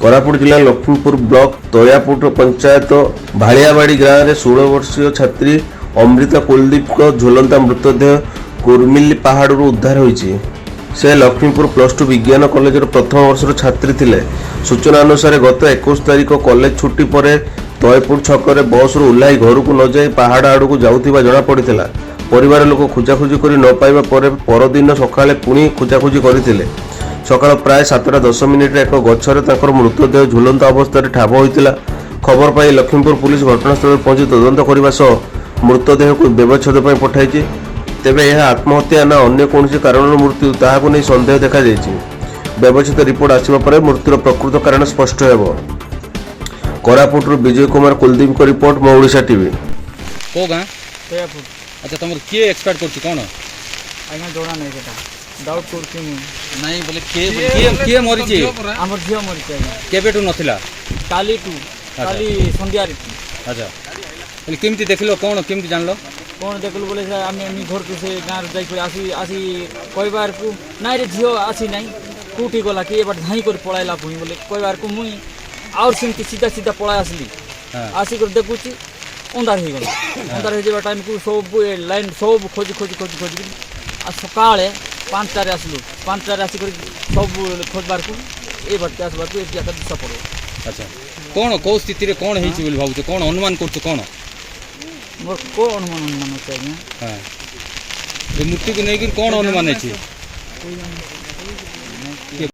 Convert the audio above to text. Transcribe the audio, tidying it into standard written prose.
कोरापुट जिला लक्ष्मीपुर ब्लॉक तयापुट पंचायत भाड़ियाबाड़ी गाँव में 16 वर्षीय छात्री अमृता कुलदीप को झुलंता मृतदेह कुर्मिली पहाड़ उद्धार होईछि। से लक्ष्मीपुर +2 विज्ञान कॉलेज प्रथम वर्षर छात्री थिले। सूचना अनुसार गत 21 तारिख कॉलेज छुट्टी पर तयपुर छक बस ओह्लाई घर को न जाई पहाड़ आड़ को जाउथिबा जणा पड़िथिला। परिवार लोक खोजाखोजी करि न पाइबा परदिन सकाळे पुणी खोजाखोजी करथिले। सकाळ प्राय 7:10 मिनिट्रे एक गछरे तांकर मृतदेह झुलंत अवस्था ठाब होइतिला। खबर पाई लक्ष्मीपुर पुलिस घटनास्थल पहुंची तदंत करने सह मृतदेह को व्यवच्छेद पर पठाई। तेबे यह आत्महत्या ना अन्य कौन कारण मृत्यु ताहाकु नहीं संदेह देखा जायछि। व्यवच्छेद रिपोर्ट आसिबा परे मृत्युर प्रकृत कारण स्पष्ट हेबो। कोरापुट विजय कुमार कुलदीप को रिपोर्ट मो ओडिशा टीवी। को गाँ तयापुर। अच्छा तुम किए एक्सपेक्ट करछि कोन आज्ञा जोड़ा नहीं केटा डाउट करछि नहीं बोले किए मरी छी हमर झियो मरि छै केबेटू नथिला काली टू काली संध्या रे। अच्छा बोले केमती देखलो कोन केमती जानलो कोन देखल बोले आमी घर को से गाँव रे जाई आसी आसी कोई बार को नाइ रे झियो आसी नहीं कुटी गला कि एबार धाई कर पळाइला भुई बोले कोई बार को मुई और सिमती सीधा सीधा पळाइ आसली। आसी कर देखुची अंधार हो गला। अंधार हो जेबा टाइम को सब लाइन सब खोजी खोजी खोजी खोजी आ सकाळे 5टारे आसलु 5टारे आसी कर सब खोजबार को ए बटके आसबार को एक जगह दिशा पड़ो। अच्छा कोन को स्थिति रे कोन हेछि बोली भाबुछ कोन अनुमान करछु कोन मोर को अनुमान चाहिए। हां ए मृत्यु को नै कि कोन अनुमान हेछि